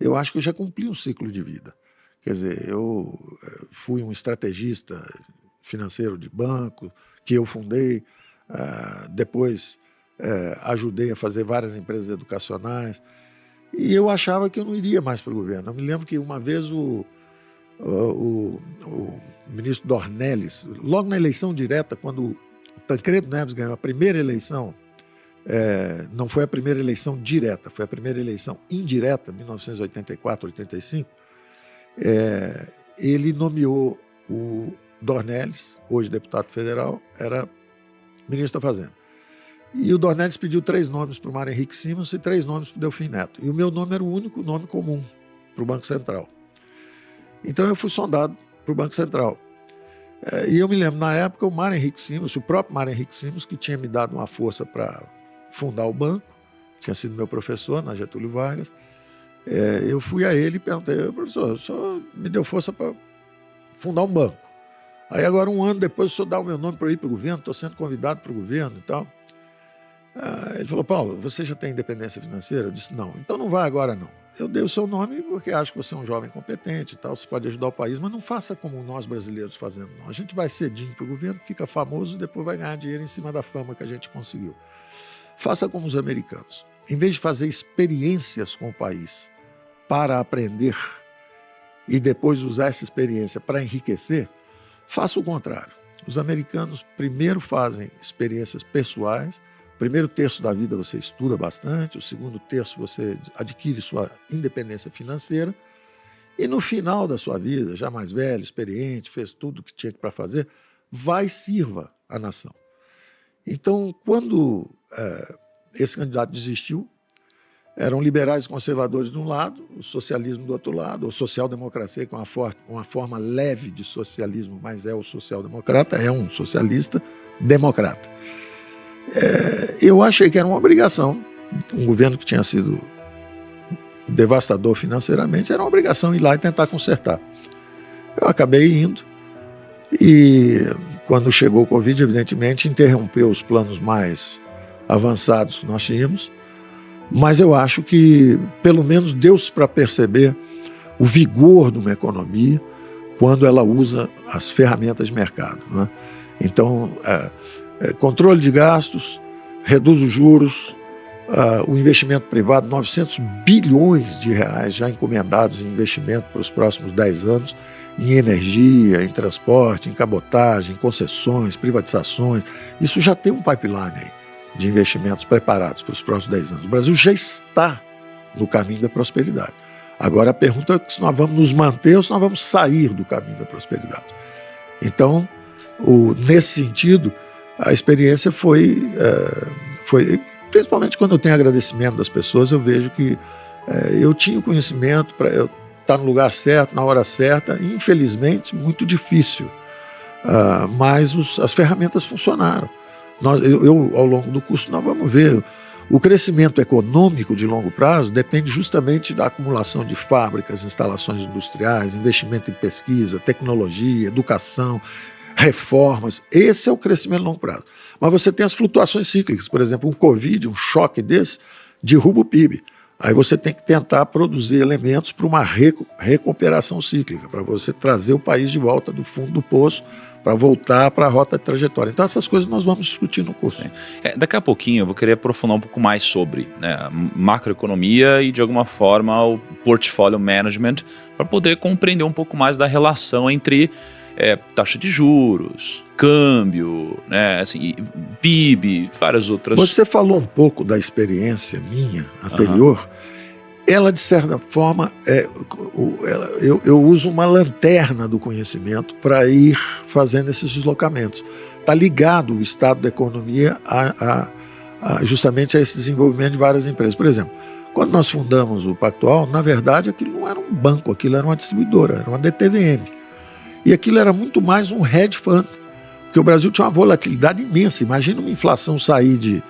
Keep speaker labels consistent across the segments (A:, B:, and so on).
A: eu acho que eu já cumpri um ciclo de vida. Quer dizer, eu fui um estrategista financeiro de banco, que eu fundei, depois ajudei a fazer várias empresas educacionais, e eu achava que eu não iria mais para o governo. Eu me lembro que uma vez o ministro Dornelles, logo na eleição direta, quando o Tancredo Neves ganhou a primeira eleição, não foi a primeira eleição direta, foi a primeira eleição indireta, 1984, 85, ele nomeou o Dornelles, hoje deputado federal, era ministro da Fazenda. E o Dornelles pediu 3 nomes para o Mário Henrique Simons e 3 nomes para o Delfim Neto. E o meu nome era o único nome comum para o Banco Central. Então eu fui sondado para o Banco Central. E eu me lembro, na época, o Mário Henrique Simons, o próprio Mário Henrique Simons, que tinha me dado uma força para fundar o banco, tinha sido meu professor na Getúlio Vargas, eu fui a ele e perguntei: professor, o senhor me deu força para fundar um banco. Aí agora, um ano depois, o senhor dá o meu nome para ir para o governo, estou sendo convidado para o governo e tal. Ele falou: Paulo, você já tem independência financeira? Eu disse: não. Então não vai agora não. Eu dei o seu nome porque acho que você é um jovem competente e tal, você pode ajudar o país, mas não faça como nós brasileiros fazemos, não. A gente vai cedinho para o governo, fica famoso e depois vai ganhar dinheiro em cima da fama que a gente conseguiu. Faça como os americanos. Em vez de fazer experiências com o país para aprender e depois usar essa experiência para enriquecer, faça o contrário. Os americanos primeiro fazem experiências pessoais. O primeiro terço da vida você estuda bastante, o segundo terço você adquire sua independência financeira e no final da sua vida, já mais velho, experiente, fez tudo o que tinha para fazer, vai e sirva a nação. Então, quando esse candidato desistiu, eram liberais e conservadores de um lado, o socialismo do outro lado, ou social-democracia, que é uma forma leve de socialismo, mas é o social-democrata, é um socialista democrata. Eu achei que era uma obrigação, um governo que tinha sido devastador financeiramente, era uma obrigação ir lá e tentar consertar. Eu acabei indo e, quando chegou o Covid, evidentemente, interrompeu os planos mais avançados que nós tínhamos, mas eu acho que, pelo menos, deu-se para perceber o vigor de uma economia quando ela usa as ferramentas de mercado, né? Então, controle de gastos, reduz os juros, o investimento privado, 900 bilhões de reais já encomendados em investimento para os próximos 10 anos, em energia, em transporte, em cabotagem, em concessões, privatizações. Isso já tem um pipeline aí de investimentos preparados para os próximos 10 anos. O Brasil já está no caminho da prosperidade. Agora a pergunta é se nós vamos nos manter ou se nós vamos sair do caminho da prosperidade. Então, nesse sentido, a experiência foi, principalmente quando eu tenho agradecimento das pessoas, eu vejo que eu tinha o conhecimento para eu estar no lugar certo, na hora certa, e, infelizmente, muito difícil. Mas as ferramentas funcionaram. Ao longo do curso, nós vamos ver. O crescimento econômico de longo prazo depende justamente da acumulação de fábricas, instalações industriais, investimento em pesquisa, tecnologia, educação, reformas. Esse é o crescimento a longo prazo. Mas você tem as flutuações cíclicas. Por exemplo, um Covid, um choque desse, derruba o PIB. Aí você tem que tentar produzir elementos para uma recuperação cíclica, para você trazer o país de volta do fundo do poço, para voltar para a rota de trajetória. Então, essas coisas nós vamos discutir no curso.
B: Daqui a pouquinho eu vou querer aprofundar um pouco mais sobre macroeconomia e, de alguma forma, o portfólio management, para poder compreender um pouco mais da relação entre taxa de juros, câmbio, assim, PIB, várias outras...
A: Você falou um pouco da experiência minha anterior. Ela, de certa forma, eu uso uma lanterna do conhecimento para ir fazendo esses deslocamentos. Está ligado o estado da economia justamente a esse desenvolvimento de várias empresas. Por exemplo, quando nós fundamos o Pactual, na verdade, aquilo não era um banco, aquilo era uma distribuidora, era uma DTVM. E aquilo era muito mais um hedge fund, porque o Brasil tinha uma volatilidade imensa. Imagina uma inflação sair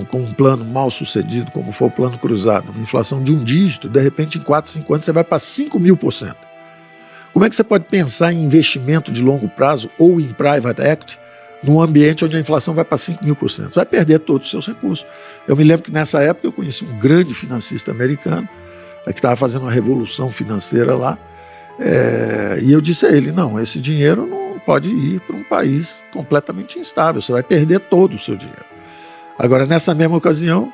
A: com um plano mal sucedido, como foi o plano cruzado, uma inflação de 1 dígito, de repente em 4, 5 anos você vai para 5.000%. Como é que você pode pensar em investimento de longo prazo ou em private equity num ambiente onde a inflação vai para 5.000%? Você vai perder todos os seus recursos. Eu me lembro que nessa época eu conheci um grande financista americano, que estava fazendo uma revolução financeira lá. E eu disse a ele, não, esse dinheiro não pode ir para um país completamente instável, você vai perder todo o seu dinheiro. Agora, nessa mesma ocasião,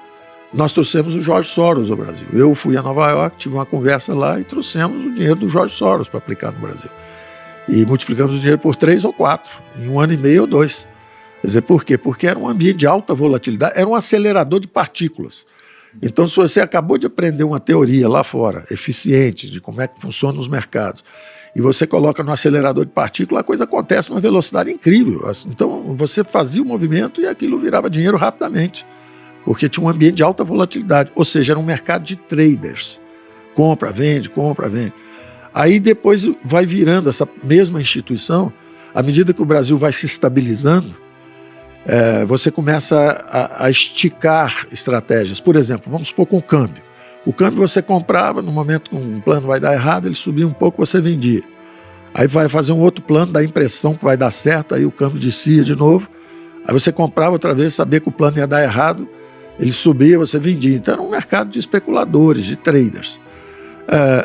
A: nós trouxemos o George Soros ao Brasil. Eu fui a Nova York, tive uma conversa lá e trouxemos o dinheiro do George Soros para aplicar no Brasil. E multiplicamos o dinheiro por 3 ou 4, em 1 ano e meio ou 2. Quer dizer, por quê? Porque era um ambiente de alta volatilidade, era um acelerador de partículas. Então, se você acabou de aprender uma teoria lá fora, eficiente, de como é que funcionam os mercados, e você coloca no acelerador de partículas, a coisa acontece numa velocidade incrível. Então, você fazia o movimento e aquilo virava dinheiro rapidamente, porque tinha um ambiente de alta volatilidade, ou seja, era um mercado de traders. Compra, vende, compra, vende. Aí depois vai virando essa mesma instituição, à medida que o Brasil vai se estabilizando, você começa a esticar estratégias. Por exemplo, vamos supor com o câmbio. O câmbio você comprava, no momento que um plano vai dar errado, ele subia um pouco, você vendia. Aí vai fazer um outro plano, dá a impressão que vai dar certo, aí o câmbio descia de novo. Aí você comprava outra vez, sabia que o plano ia dar errado, ele subia, você vendia. Então era um mercado de especuladores, de traders.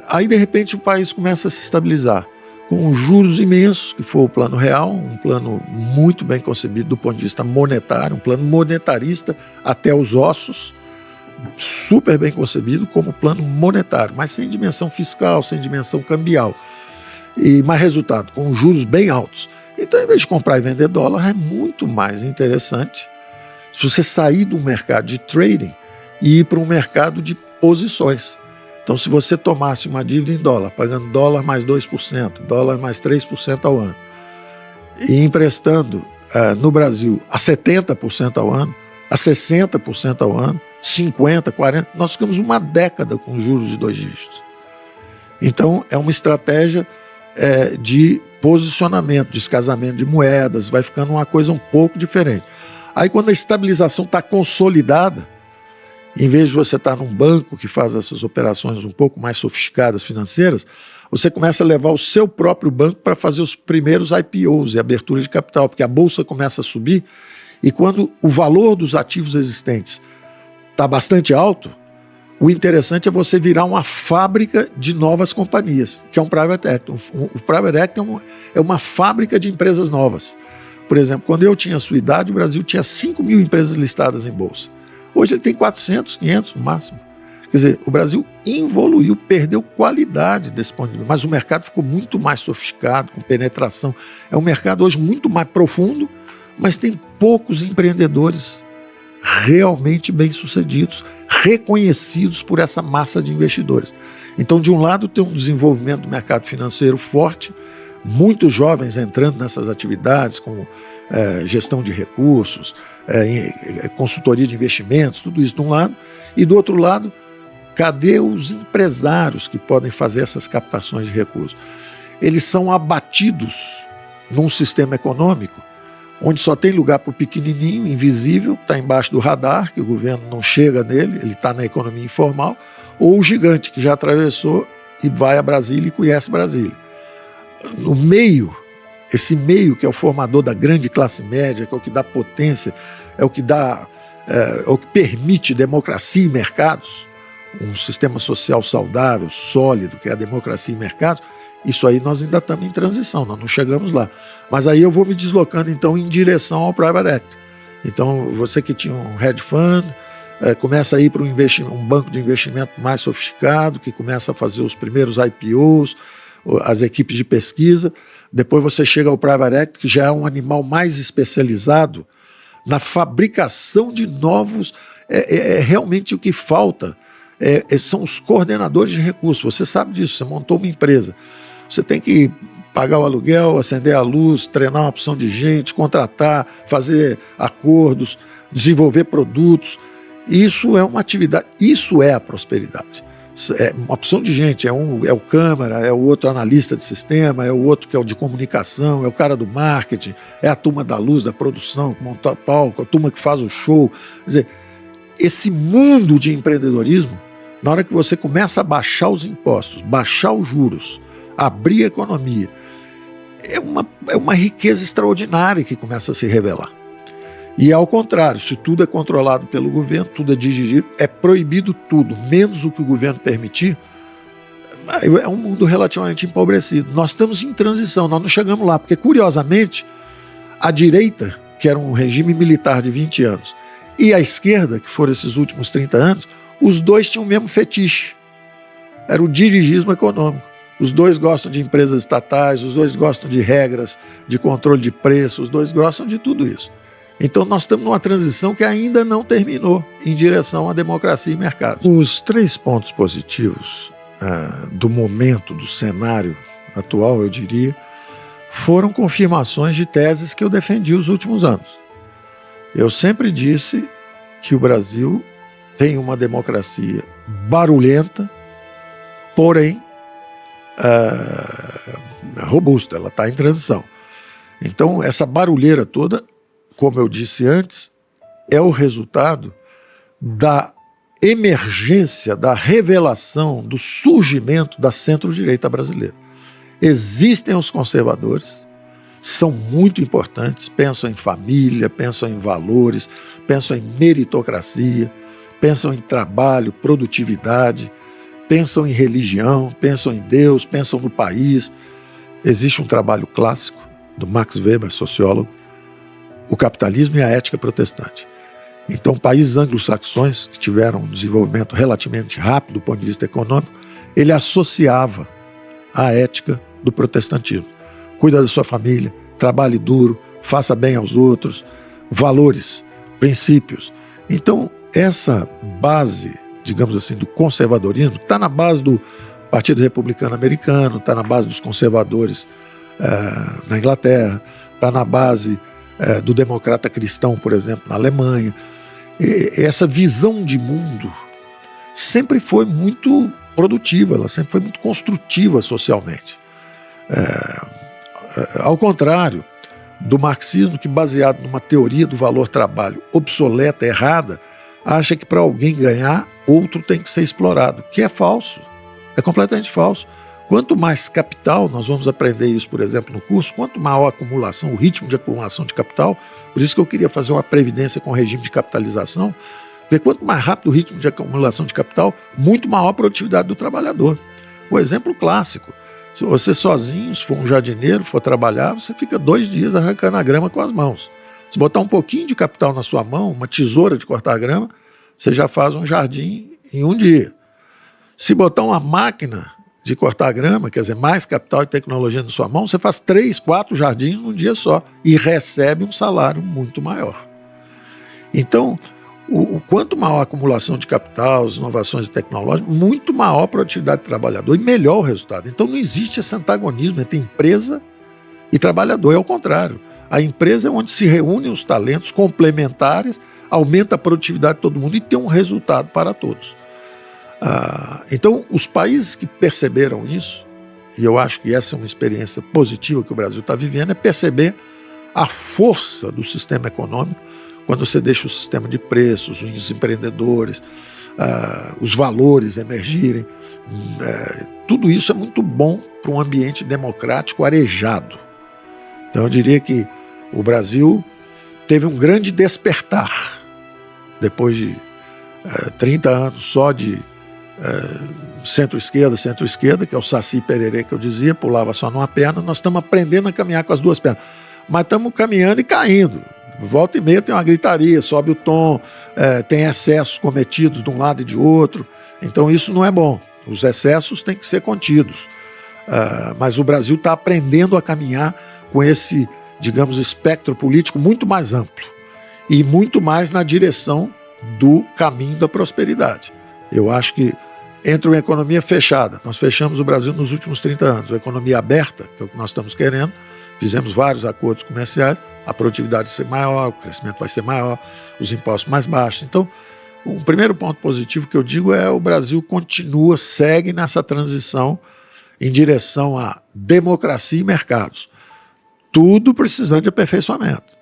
A: Aí de repente o país começa a se estabilizar, com juros imensos, que foi o Plano Real, um plano muito bem concebido do ponto de vista monetário, um plano monetarista até os ossos, super bem concebido como plano monetário, mas sem dimensão fiscal, sem dimensão cambial. E mais resultado, com juros bem altos. Então, em vez de comprar e vender dólar, é muito mais interessante se você sair do mercado de trading e ir para um mercado de posições. Então, se você tomasse uma dívida em dólar, pagando dólar mais 2%, dólar mais 3% ao ano, e emprestando no Brasil a 70% ao ano, a 60% ao ano, 50%, 40%, nós ficamos uma década com juros de 2 dígitos. Então, é uma estratégia de posicionamento, descasamento de moedas, vai ficando uma coisa um pouco diferente. Aí, quando a estabilização está consolidada, em vez de você estar num banco que faz essas operações um pouco mais sofisticadas financeiras, você começa a levar o seu próprio banco para fazer os primeiros IPOs e abertura de capital, porque a bolsa começa a subir e quando o valor dos ativos existentes está bastante alto, o interessante é você virar uma fábrica de novas companhias, que é um private equity. O private equity é uma fábrica de empresas novas. Por exemplo, quando eu tinha a sua idade, o Brasil tinha 5 mil empresas listadas em bolsa. Hoje ele tem 400, 500 no máximo. Quer dizer, o Brasil evoluiu, perdeu qualidade desse ponto de vista, mas o mercado ficou muito mais sofisticado, com penetração. É um mercado hoje muito mais profundo, mas tem poucos empreendedores realmente bem-sucedidos, reconhecidos por essa massa de investidores. Então, de um lado, tem um desenvolvimento do mercado financeiro forte, muitos jovens entrando nessas atividades, como gestão de recursos, consultoria de investimentos, tudo isso de um lado. E do outro lado, cadê os empresários que podem fazer essas captações de recursos? Eles são abatidos num sistema econômico onde só tem lugar para o pequenininho, invisível, que está embaixo do radar, que o governo não chega nele, ele está na economia informal, ou o gigante que já atravessou e vai a Brasília e conhece Brasília. No meio, esse meio que é o formador da grande classe média, que é o que dá potência, é o que permite democracia e mercados, um sistema social saudável, sólido, que é a democracia e mercados, isso aí nós ainda estamos em transição, nós não chegamos lá. Mas aí eu vou me deslocando então em direção ao private equity. Então você que tinha um hedge fund, começa a ir para um banco de investimento mais sofisticado, que começa a fazer os primeiros IPOs, as equipes de pesquisa. Depois você chega ao private equity, que já é um animal mais especializado na fabricação de novos. Realmente o que falta são os coordenadores de recursos. Você sabe disso, você montou uma empresa. Você tem que pagar o aluguel, acender a luz, treinar uma opção de gente, contratar, fazer acordos, desenvolver produtos. Isso é uma atividade, isso é a prosperidade. É uma opção de gente, é o câmara, é o outro analista de sistema, é o outro que é o de comunicação, é o cara do marketing, é a turma da luz, da produção, que monta o palco, a turma que faz o show. Quer dizer, esse mundo de empreendedorismo, na hora que você começa a baixar os impostos, baixar os juros, abrir a economia, é uma riqueza extraordinária que começa a se revelar. E ao contrário, se tudo é controlado pelo governo, tudo é dirigido, é proibido tudo, menos o que o governo permitir, é um mundo relativamente empobrecido. Nós estamos em transição, nós não chegamos lá, porque, curiosamente, a direita, que era um regime militar de 20 anos, e a esquerda, que foram esses últimos 30 anos, os dois tinham o mesmo fetiche. Era o dirigismo econômico. Os dois gostam de empresas estatais, os dois gostam de regras de controle de preço, os dois gostam de tudo isso. Então nós estamos numa transição que ainda não terminou em direção à democracia e mercado. Os 3 pontos positivos do momento, do cenário atual, eu diria, foram confirmações de teses que eu defendi os últimos anos. Eu sempre disse que o Brasil tem uma democracia barulhenta, porém robusta, ela está em transição. Então, essa barulheira toda, como eu disse antes, é o resultado da emergência, da revelação, do surgimento da centro-direita brasileira. Existem os conservadores, são muito importantes, pensam em família, pensam em valores, pensam em meritocracia, pensam em trabalho, produtividade, pensam em religião, pensam em Deus, pensam no país. Existe um trabalho clássico do Max Weber, sociólogo, o capitalismo e a ética protestante. Então, países anglo-saxões que tiveram um desenvolvimento relativamente rápido do ponto de vista econômico, ele associava a ética do protestantismo. Cuida da sua família, trabalhe duro, faça bem aos outros, valores, princípios. Então, essa base, digamos assim, do conservadorismo, está na base do Partido Republicano Americano, está na base dos conservadores na Inglaterra, está na base do democrata cristão, por exemplo, na Alemanha. E essa visão de mundo sempre foi muito produtiva, ela sempre foi muito construtiva socialmente. Ao contrário do marxismo, que baseado numa teoria do valor-trabalho obsoleta, errada, acha que para alguém ganhar, outro tem que ser explorado, que é falso, é completamente falso. Quanto mais capital, nós vamos aprender isso, por exemplo, no curso, quanto maior a acumulação, o ritmo de acumulação de capital, por isso que eu queria fazer uma previdência com regime de capitalização, porque quanto mais rápido o ritmo de acumulação de capital, muito maior a produtividade do trabalhador. O exemplo clássico, se você sozinho, se for um jardineiro, for trabalhar, você fica 2 dias arrancando a grama com as mãos. Se botar um pouquinho de capital na sua mão, uma tesoura de cortar grama, você já faz um jardim em 1 dia. Se botar uma máquina de cortar grama, quer dizer, mais capital e tecnologia na sua mão, você faz 3, 4 jardins num dia só e recebe um salário muito maior. Então, quanto maior a acumulação de capital, as inovações tecnológicas, muito maior a produtividade do trabalhador e melhor o resultado. Então não existe esse antagonismo entre empresa e trabalhador, é o contrário. A empresa é onde se reúnem os talentos complementares, aumenta a produtividade de todo mundo e tem um resultado para todos. Então, os países que perceberam isso, e eu acho que essa é uma experiência positiva que o Brasil está vivendo, é perceber a força do sistema econômico quando você deixa o sistema de preços, os empreendedores, os valores emergirem. Tudo isso é muito bom para um ambiente democrático arejado. Então, eu diria que o Brasil teve um grande despertar depois de 30 anos só de centro-esquerda, que é o Saci Pererê que eu dizia, pulava só numa perna. Nós estamos aprendendo a caminhar com as 2 pernas, mas estamos caminhando e caindo. Volta e meia tem uma gritaria, sobe o tom, tem excessos cometidos de um lado e de outro, então isso não é bom. Os excessos têm que ser contidos, mas o Brasil está aprendendo a caminhar com esse, digamos, espectro político muito mais amplo e muito mais na direção do caminho da prosperidade. Eu acho que entre uma economia fechada, nós fechamos o Brasil nos últimos 30 anos, uma economia aberta, que é o que nós estamos querendo, fizemos vários acordos comerciais, a produtividade vai ser maior, o crescimento vai ser maior, os impostos mais baixos. Então, um primeiro ponto positivo que eu digo é o Brasil segue nessa transição em direção à democracia e mercados. Tudo precisando de aperfeiçoamento.